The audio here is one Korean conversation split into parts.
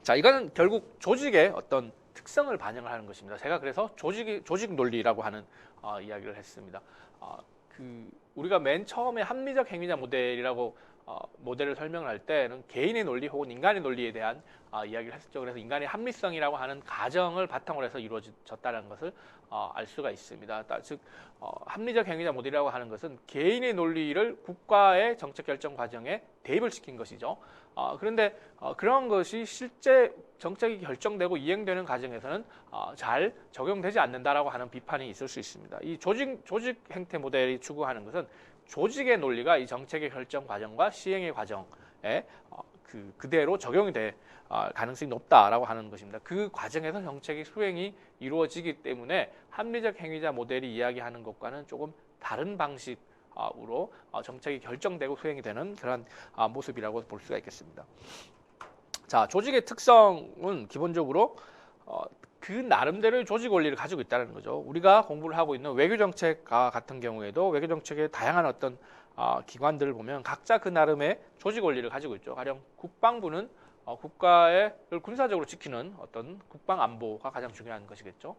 자, 이거는 결국 조직의 어떤 특성을 반영을 하는 것입니다. 제가 그래서 조직 논리라고 하는 이야기를 했습니다. 우리가 맨 처음에 합리적 행위자 모델이라고 모델을 설명을 할 때는 개인의 논리 혹은 인간의 논리에 대한 이야기를 했었죠. 그래서 인간의 합리성이라고 하는 가정을 바탕으로 해서 이루어졌다는 것을 알 수가 있습니다. 즉 합리적 행위자 모델이라고 하는 것은 개인의 논리를 국가의 정책 결정 과정에 대입을 시킨 것이죠. 그런데 그런 것이 실제 정책이 결정되고 이행되는 과정에서는 잘 적용되지 않는다라고 하는 비판이 있을 수 있습니다. 이 조직 행태 모델이 추구하는 것은 조직의 논리가 이 정책의 결정 과정과 시행의 과정에 그대로 적용이 될 가능성이 높다라고 하는 것입니다. 그 과정에서 정책의 수행이 이루어지기 때문에 합리적 행위자 모델이 이야기하는 것과는 조금 다른 방식으로 정책이 결정되고 수행이 되는 그런 모습이라고 볼 수가 있겠습니다. 자, 조직의 특성은 기본적으로 그 나름대로의 조직 원리를 가지고 있다는 거죠. 우리가 공부를 하고 있는 외교 정책과 같은 경우에도 외교 정책의 다양한 어떤 기관들을 보면 각자 그 나름의 조직 원리를 가지고 있죠. 가령 국방부는 국가를 군사적으로 지키는 어떤 국방 안보가 가장 중요한 것이겠죠.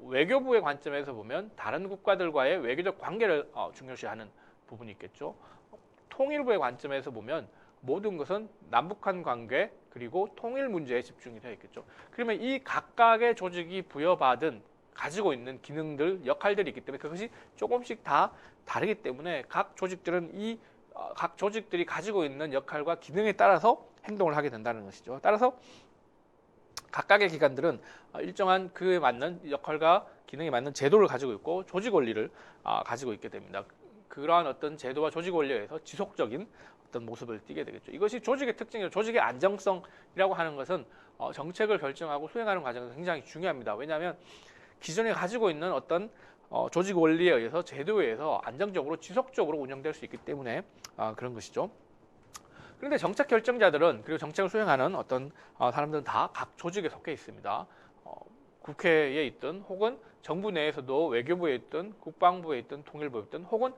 외교부의 관점에서 보면 다른 국가들과의 외교적 관계를 중요시하는 부분이 있겠죠. 통일부의 관점에서 보면 모든 것은 남북한 관계 그리고 통일 문제에 집중이 되어 있겠죠. 그러면 이 각각의 조직이 부여받은 가지고 있는 기능들, 역할들이 있기 때문에 그것이 조금씩 다 다르기 때문에 각 조직들은 각 조직들이 가지고 있는 역할과 기능에 따라서 행동을 하게 된다는 것이죠. 따라서 각각의 기관들은 일정한 그에 맞는 역할과 기능에 맞는 제도를 가지고 있고 조직 원리를 가지고 있게 됩니다. 그러한 어떤 제도와 조직 원리에 의해서 지속적인 어떤 모습을 띠게 되겠죠. 이것이 조직의 특징이죠. 조직의 안정성이라고 하는 것은 정책을 결정하고 수행하는 과정에서 굉장히 중요합니다. 왜냐하면 기존에 가지고 있는 어떤 조직 원리에 의해서 제도에 의해서 안정적으로 지속적으로 운영될 수 있기 때문에 그런 것이죠. 그런데 정책 결정자들은 그리고 정책을 수행하는 어떤 사람들은 다 각 조직에 속해 있습니다. 국회에 있든 혹은 정부 내에서도 외교부에 있든 국방부에 있든 통일부에 있든 혹은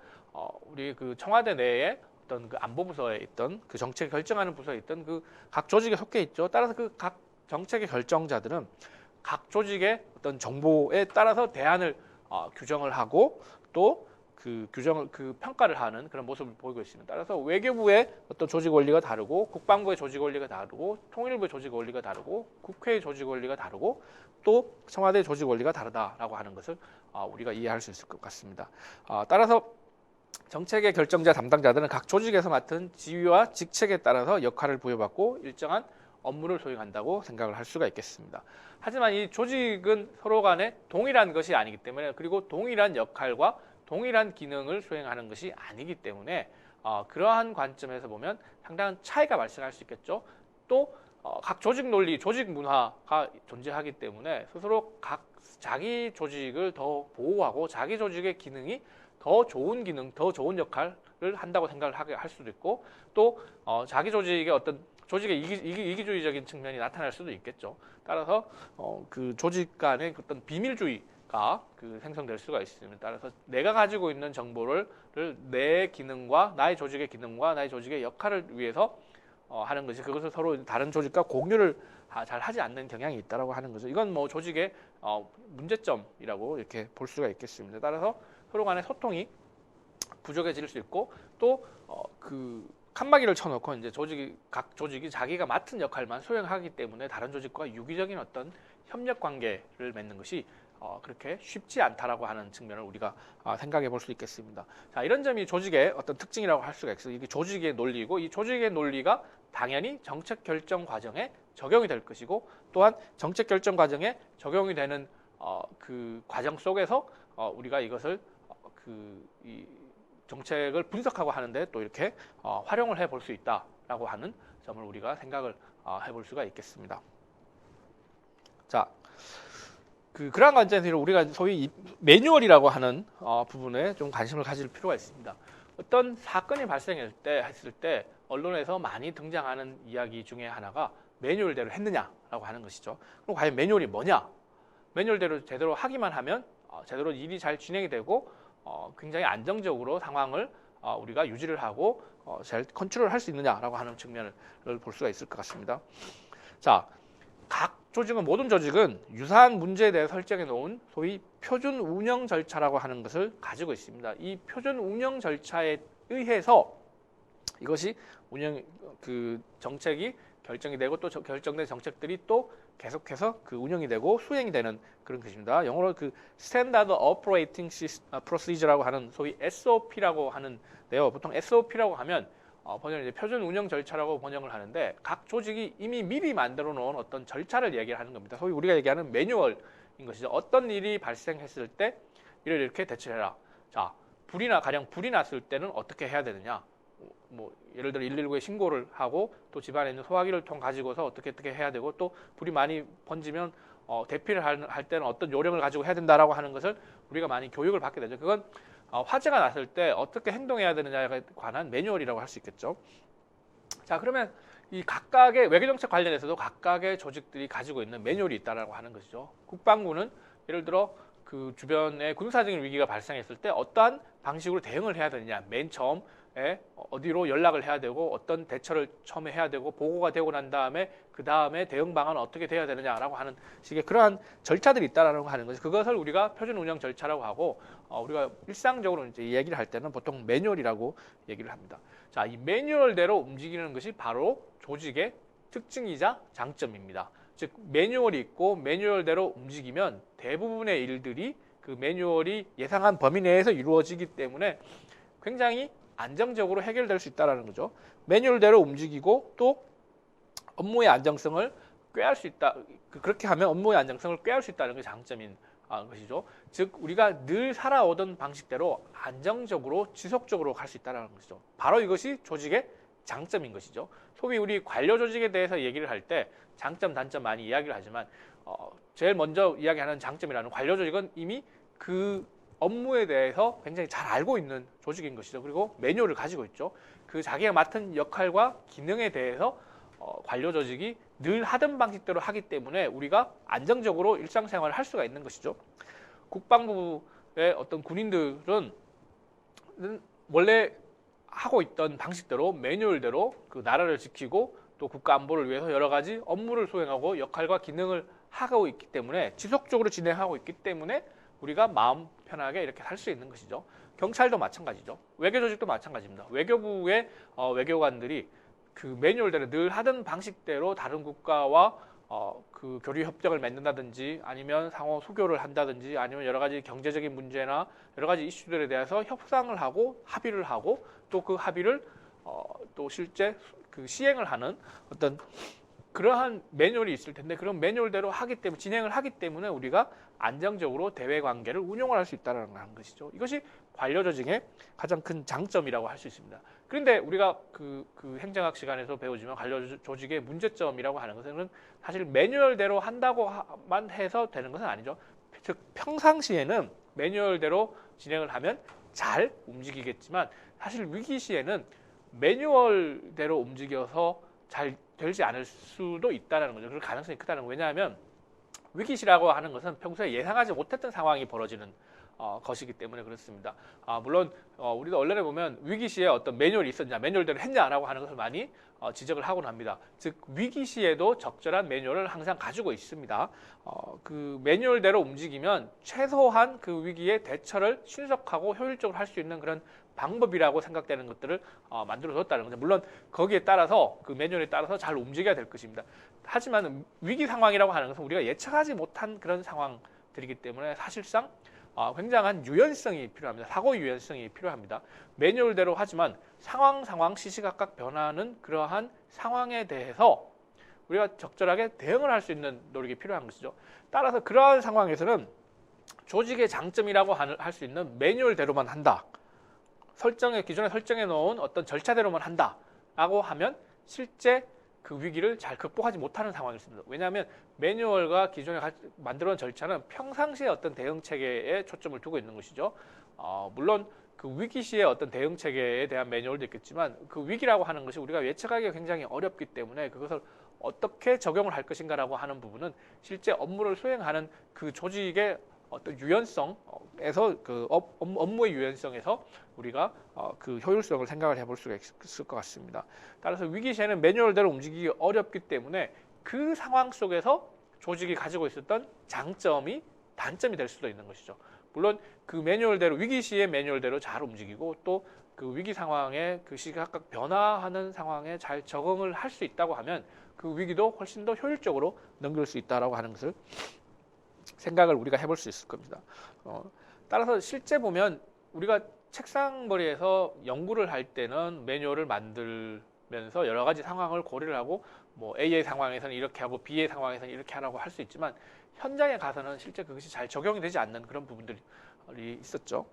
우리 그 청와대 내에 어떤 그 안보부서에 있던 그 정책 결정하는 부서에 있던 그 각 조직에 속해 있죠. 따라서 그 각 정책의 결정자들은 각 조직의 어떤 정보에 따라서 대안을 규정을 하고 또 그 규정을 평가를 하는 그런 모습을 보이고 있습니다. 따라서 외교부의 어떤 조직 원리가 다르고 국방부의 조직 원리가 다르고 통일부의 조직 원리가 다르고 국회의 조직 원리가 다르고 또 청와대의 조직 원리가 다르다라고 하는 것을 우리가 이해할 수 있을 것 같습니다. 따라서 정책의 결정자 담당자들은 각 조직에서 맡은 지위와 직책에 따라서 역할을 부여받고 일정한 업무를 수행한다고 생각을 할 수가 있겠습니다. 하지만 이 조직은 서로 간에 동일한 것이 아니기 때문에 그리고 동일한 역할과 동일한 기능을 수행하는 것이 아니기 때문에 그러한 관점에서 보면 상당한 차이가 발생할 수 있겠죠. 또 각 조직 논리, 조직 문화가 존재하기 때문에 스스로 각 자기 조직을 더 보호하고 자기 조직의 기능이 더 좋은 기능, 더 좋은 역할을 한다고 생각을 하게 할 수도 있고 또 자기 조직의 어떤 조직의 이기주의적인 측면이 나타날 수도 있겠죠. 따라서 그 조직 간의 어떤 비밀주의가 생성될 수가 있습니다. 따라서 내가 가지고 있는 정보를 내 기능과 나의 조직의 기능과 나의 조직의 역할을 위해서 하는 것이 그것을 서로 다른 조직과 공유를 잘 하지 않는 경향이 있다라고 하는 거죠. 이건 뭐 조직의 문제점이라고 이렇게 볼 수가 있겠습니다. 따라서 서로 간의 소통이 부족해질 수 있고 또 칸막이를 쳐놓고 이제 각 조직이 자기가 맡은 역할만 수행하기 때문에 다른 조직과 유기적인 어떤 협력 관계를 맺는 것이 그렇게 쉽지 않다라고 하는 측면을 우리가 생각해 볼 수 있겠습니다. 자, 이런 점이 조직의 어떤 특징이라고 할 수가 있어요. 이게 조직의 논리고 이 조직의 논리가 당연히 정책 결정 과정에 적용이 될 것이고 또한 정책 결정 과정에 적용이 되는 그 과정 속에서 우리가 이것을 이 정책을 분석하고 하는데 또 이렇게 활용을 해볼 수 있다라고 하는 점을 우리가 생각을 해볼 수가 있겠습니다. 자, 그러한 관점에서 우리가 소위 매뉴얼이라고 하는 부분에 좀 관심을 가질 필요가 있습니다. 어떤 사건이 발생했을 때 언론에서 많이 등장하는 이야기 중에 하나가 매뉴얼대로 했느냐라고 하는 것이죠. 그럼 과연 매뉴얼이 뭐냐? 매뉴얼대로 제대로 하기만 하면 제대로 일이 잘 진행이 되고 굉장히 안정적으로 상황을 우리가 유지를 하고 잘 컨트롤할 수 있느냐라고 하는 측면을 볼 수가 있을 것 같습니다. 자, 각 조직은 모든 조직은 유사한 문제에 대해 설정해 놓은 소위 표준 운영 절차라고 하는 것을 가지고 있습니다. 이 표준 운영 절차에 의해서 이것이 운영 그 정책이 결정이 되고 또 결정된 정책들이 또 계속해서 그 운영이 되고 수행이 되는 그런 것입니다. 영어로 그 Standard Operating Procedure라고 하는 소위 SOP라고 하는데요. 보통 SOP라고 하면 번역을 이제 표준 운영 절차라고 번역을 하는데 각 조직이 이미 미리 만들어 놓은 어떤 절차를 얘기를 하는 겁니다. 소위 우리가 얘기하는 매뉴얼인 것이죠. 어떤 일이 발생했을 때 이를 이렇게 대처해라. 자, 가령 불이 났을 때는 어떻게 해야 되느냐. 뭐 예를 들어 119에 신고를 하고 또 집안에 있는 소화기를 통 가지고서 어떻게 해야 되고 또 불이 많이 번지면 대피를 할 때는 어떤 요령을 가지고 해야 된다라고 하는 것을 우리가 많이 교육을 받게 되죠. 그건 화재가 났을 때 어떻게 행동해야 되느냐에 관한 매뉴얼이라고 할 수 있겠죠. 자, 그러면 이 각각의 외교정책 관련해서도 각각의 조직들이 가지고 있는 매뉴얼이 있다라고 하는 것이죠. 국방부는 예를 들어 그 주변에 군사적인 위기가 발생했을 때 어떠한 방식으로 대응을 해야 되느냐. 맨 처음에 어디로 연락을 해야 되고 어떤 대처를 처음에 해야 되고 보고가 되고 난 다음에 그 다음에 대응 방안은 어떻게 돼야 되느냐라고 하는 식의 그러한 절차들이 있다라고 하는 거죠. 그것을 우리가 표준 운영 절차라고 하고 우리가 일상적으로 이제 얘기를 할 때는 보통 매뉴얼이라고 얘기를 합니다. 자, 이 매뉴얼대로 움직이는 것이 바로 조직의 특징이자 장점입니다. 즉 매뉴얼이 있고 매뉴얼대로 움직이면 대부분의 일들이 그 매뉴얼이 예상한 범위 내에서 이루어지기 때문에 굉장히 안정적으로 해결될 수 있다는 거죠. 매뉴얼대로 움직이고 또 업무의 안정성을 꾀할 수 있다. 그렇게 하면 업무의 안정성을 꾀할 수 있다는 게 장점인 것이죠. 즉 우리가 늘 살아오던 방식대로 안정적으로 지속적으로 갈 수 있다는 것이죠. 바로 이것이 조직의 장점인 것이죠. 소위 우리 관료 조직에 대해서 얘기를 할 때 장점, 단점 많이 이야기를 하지만 제일 먼저 이야기하는 장점이라는 관료 조직은 이미 그 업무에 대해서 굉장히 잘 알고 있는 조직인 것이죠. 그리고 매뉴얼을 가지고 있죠. 그 자기가 맡은 역할과 기능에 대해서 관료 조직이 늘 하던 방식대로 하기 때문에 우리가 안정적으로 일상생활을 할 수가 있는 것이죠. 국방부의 어떤 군인들은 원래 하고 있던 방식대로 매뉴얼대로 그 나라를 지키고 또 국가 안보를 위해서 여러 가지 업무를 수행하고 역할과 기능을 하고 있기 때문에 지속적으로 진행하고 있기 때문에 우리가 마음 편하게 이렇게 살 수 있는 것이죠. 경찰도 마찬가지죠. 외교조직도 마찬가지입니다. 외교부의 외교관들이 그 매뉴얼대로 늘 하던 방식대로 다른 국가와 그 교류 협정을 맺는다든지 아니면 상호 수교를 한다든지 아니면 여러 가지 경제적인 문제나 여러 가지 이슈들에 대해서 협상을 하고 합의를 하고 또 그 합의를 또 실제 그 시행을 하는 어떤 그러한 매뉴얼이 있을 텐데 그런 매뉴얼대로 진행을 하기 때문에 우리가 안정적으로 대외 관계를 운용을 할 수 있다는 것이죠. 이것이 관료 조직의 가장 큰 장점이라고 할 수 있습니다. 그런데 우리가 그 행정학 시간에서 배우지만 관료 조직의 문제점이라고 하는 것은 사실 매뉴얼대로 한다고만 해서 되는 것은 아니죠. 즉 평상시에는 매뉴얼대로 진행을 하면 잘 움직이겠지만 사실 위기 시에는 매뉴얼대로 움직여서 잘 되지 않을 수도 있다는 거죠. 그럴 가능성이 크다는 거예요. 왜냐하면 위기시라고 하는 것은 평소에 예상하지 못했던 상황이 벌어지는 것이기 때문에 그렇습니다. 물론 우리도 언론에 보면 위기시에 어떤 매뉴얼이 있었냐, 매뉴얼대로 했냐라고 하는 것을 많이 지적을 하곤 합니다. 즉 위기시에도 적절한 매뉴얼을 항상 가지고 있습니다. 그 매뉴얼대로 움직이면 최소한 그 위기의 대처를 신속하고 효율적으로 할 수 있는 그런 방법이라고 생각되는 것들을 만들어뒀다는 거죠. 물론 거기에 따라서 그 매뉴얼에 따라서 잘 움직여야 될 것입니다. 하지만 위기 상황이라고 하는 것은 우리가 예측하지 못한 그런 상황들이기 때문에 사실상 굉장한 유연성이 필요합니다. 사고 유연성이 필요합니다. 매뉴얼대로 하지만 상황 시시각각 변하는 그러한 상황에 대해서 우리가 적절하게 대응을 할 수 있는 노력이 필요한 것이죠. 따라서 그러한 상황에서는 조직의 장점이라고 할 수 있는 매뉴얼대로만 한다. 기존에 설정해 놓은 어떤 절차대로만 한다라고 하면 실제 그 위기를 잘 극복하지 못하는 상황일 수 있습니다. 왜냐하면 매뉴얼과 기존에 만들어 놓은 절차는 평상시에 어떤 대응 체계에 초점을 두고 있는 것이죠. 물론 그 위기 시에 어떤 대응 체계에 대한 매뉴얼도 있겠지만 그 위기라고 하는 것이 우리가 예측하기가 굉장히 어렵기 때문에 그것을 어떻게 적용을 할 것인가라고 하는 부분은 실제 업무를 수행하는 그 조직의 어떤 유연성에서 그 업무의 유연성에서 우리가 그 효율성을 생각을 해볼 수가 있을 것 같습니다. 따라서 위기 시에는 매뉴얼대로 움직이기 어렵기 때문에 그 상황 속에서 조직이 가지고 있었던 장점이 단점이 될 수도 있는 것이죠. 물론 그 매뉴얼대로 위기 시의 매뉴얼대로 잘 움직이고 또 그 위기 상황에 그 시각각 변화하는 상황에 잘 적응을 할 수 있다고 하면 그 위기도 훨씬 더 효율적으로 넘길 수 있다라고 하는 것을 생각을 우리가 해볼 수 있을 겁니다. 따라서 실제 보면 우리가 책상머리에서 연구를 할 때는 매뉴얼을 만들면서 여러 가지 상황을 고려를 하고 뭐 A의 상황에서는 이렇게 하고 B의 상황에서는 이렇게 하라고 할 수 있지만 현장에 가서는 실제 그것이 잘 적용이 되지 않는 그런 부분들이 있었죠.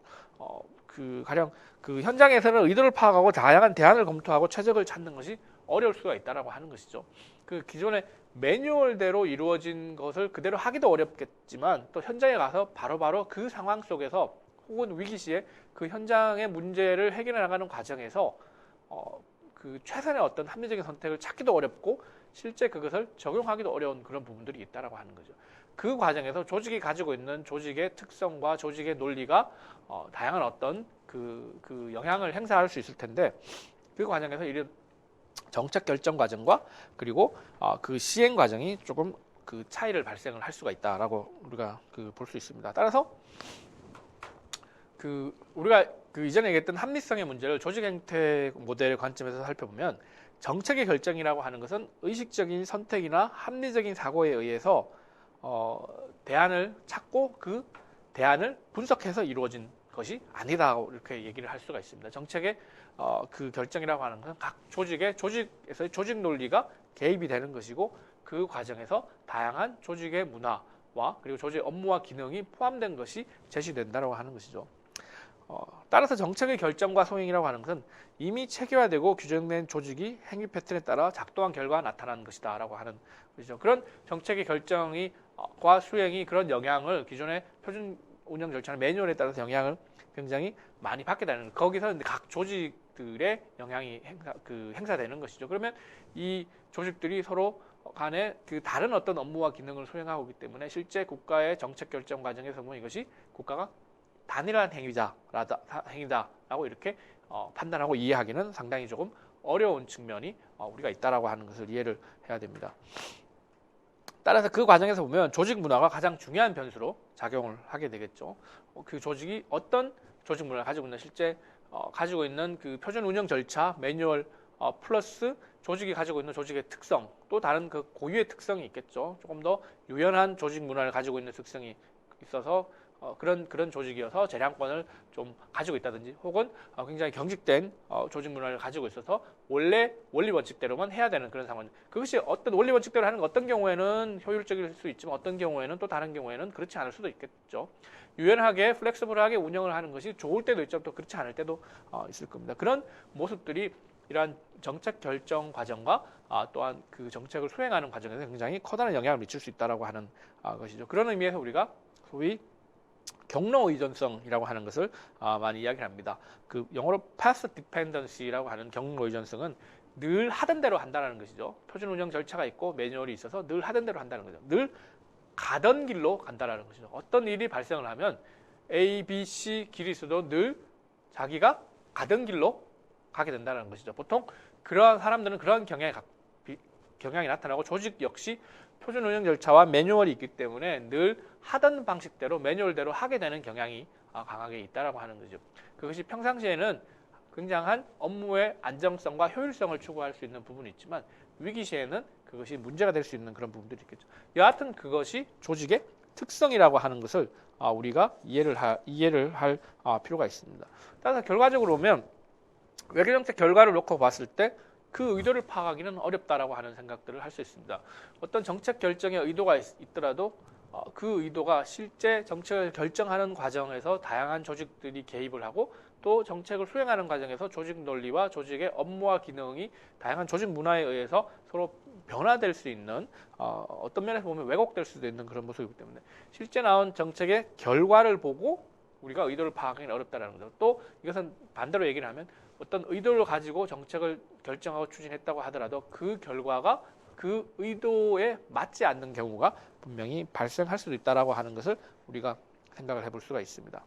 가령 그 현장에서는 의도를 파악하고 다양한 대안을 검토하고 최적을 찾는 것이 어려울 수가 있다라고 하는 것이죠. 그 기존의 매뉴얼대로 이루어진 것을 그대로 하기도 어렵겠지만 또 현장에 가서 바로바로 그 상황 속에서 혹은 위기 시에 그 현장의 문제를 해결해 나가는 과정에서 그 최선의 어떤 합리적인 선택을 찾기도 어렵고 실제 그것을 적용하기도 어려운 그런 부분들이 있다라고 하는 거죠. 그 과정에서 조직이 가지고 있는 조직의 특성과 조직의 논리가 다양한 어떤 그 영향을 행사할 수 있을 텐데 그 과정에서 이런 정책 결정 과정과 그리고 그 시행 과정이 조금 그 차이를 발생을 할 수가 있다라고 우리가 볼 수 있습니다. 따라서 우리가 이전에 얘기했던 합리성의 문제를 조직 행태 모델의 관점에서 살펴보면 정책의 결정이라고 하는 것은 의식적인 선택이나 합리적인 사고에 의해서 대안을 찾고 그 대안을 분석해서 이루어진 것이 아니다 이렇게 얘기를 할 수가 있습니다. 정책의 그 결정이라고 하는 것은 각 조직에서의 조직 논리가 개입이 되는 것이고 그 과정에서 다양한 조직의 문화와 그리고 조직 업무와 기능이 포함된 것이 제시된다고 하는 것이죠. 따라서 정책의 결정과 소행이라고 하는 것은 이미 체계화되고 규정된 조직이 행위 패턴에 따라 작동한 결과가 나타나는 것이다라고 하는 것이죠. 그런 정책의 결정과 수행이 그런 영향을 기존의 표준 운영 절차나 매뉴얼에 따라서 영향을 굉장히 많이 받게 되는 거기서 각 조직들의 영향이 행사되는 것이죠. 그러면 이 조직들이 서로 간에 그 다른 어떤 업무와 기능을 수행하고 있기 때문에 실제 국가의 정책 결정 과정에서 보면 이것이 국가가 단일한 행위다라고 이렇게 판단하고 이해하기는 상당히 조금 어려운 측면이 우리가 있다라고 하는 것을 이해를 해야 됩니다. 따라서 그 과정에서 보면 조직 문화가 가장 중요한 변수로 작용을 하게 되겠죠. 그 조직이 어떤 조직 문화를 가지고 있는 실제 가지고 있는 그 표준 운영 절차 매뉴얼 플러스 조직이 가지고 있는 조직의 특성 또 다른 그 고유의 특성이 있겠죠. 조금 더 유연한 조직 문화를 가지고 있는 특성이 있어서 그런 조직이어서 재량권을 좀 가지고 있다든지 혹은 굉장히 경직된 조직 문화를 가지고 있어서 원래 원리 원칙대로만 해야 되는 그런 상황. 그것이 어떤 원리 원칙대로 하는 것 어떤 경우에는 효율적일 수 있지만 어떤 경우에는 또 다른 경우에는 그렇지 않을 수도 있겠죠. 유연하게 플렉서블하게 운영을 하는 것이 좋을 때도 있지만 또 그렇지 않을 때도 있을 겁니다. 그런 모습들이 이러한 정책 결정 과정과 또한 그 정책을 수행하는 과정에서 굉장히 커다란 영향을 미칠 수 있다라고 하는 것이죠. 그런 의미에서 우리가 소위 경로 의존성이라고 하는 것을 많이 이야기를 합니다. 그 영어로 path dependency라고 하는 경로 의존성은 늘 하던 대로 한다는 것이죠. 표준 운영 절차가 있고 매뉴얼이 있어서 늘 하던 대로 한다는 거죠. 늘 가던 길로 간다는 것이죠. 어떤 일이 발생을 하면 A, B, C 길이 있어도 늘 자기가 가던 길로 가게 된다는 것이죠. 보통 그러한 사람들은 그러한 경향이 나타나고 조직 역시 표준 운영 절차와 매뉴얼이 있기 때문에 늘 하던 방식대로 매뉴얼대로 하게 되는 경향이 강하게 있다라고 하는 거죠. 그것이 평상시에는 굉장한 업무의 안정성과 효율성을 추구할 수 있는 부분이 있지만 위기 시에는 그것이 문제가 될 수 있는 그런 부분들이 있겠죠. 여하튼 그것이 조직의 특성이라고 하는 것을 우리가 이해를 할 필요가 있습니다. 따라서 결과적으로 보면 외교정책 결과를 놓고 봤을 때 그 의도를 파악하기는 어렵다라고 하는 생각들을 할 수 있습니다. 어떤 정책 결정에 의도가 있더라도 그 의도가 실제 정책을 결정하는 과정에서 다양한 조직들이 개입을 하고 또 정책을 수행하는 과정에서 조직 논리와 조직의 업무와 기능이 다양한 조직 문화에 의해서 서로 변화될 수 있는 어떤 면에서 보면 왜곡될 수도 있는 그런 모습이기 때문에 실제 나온 정책의 결과를 보고 우리가 의도를 파악하기는 어렵다는 거죠. 또 이것은 반대로 얘기를 하면 어떤 의도를 가지고 정책을 결정하고 추진했다고 하더라도 그 결과가 그 의도에 맞지 않는 경우가 분명히 발생할 수도 있다라고 하는 것을 우리가 생각을 해볼 수가 있습니다.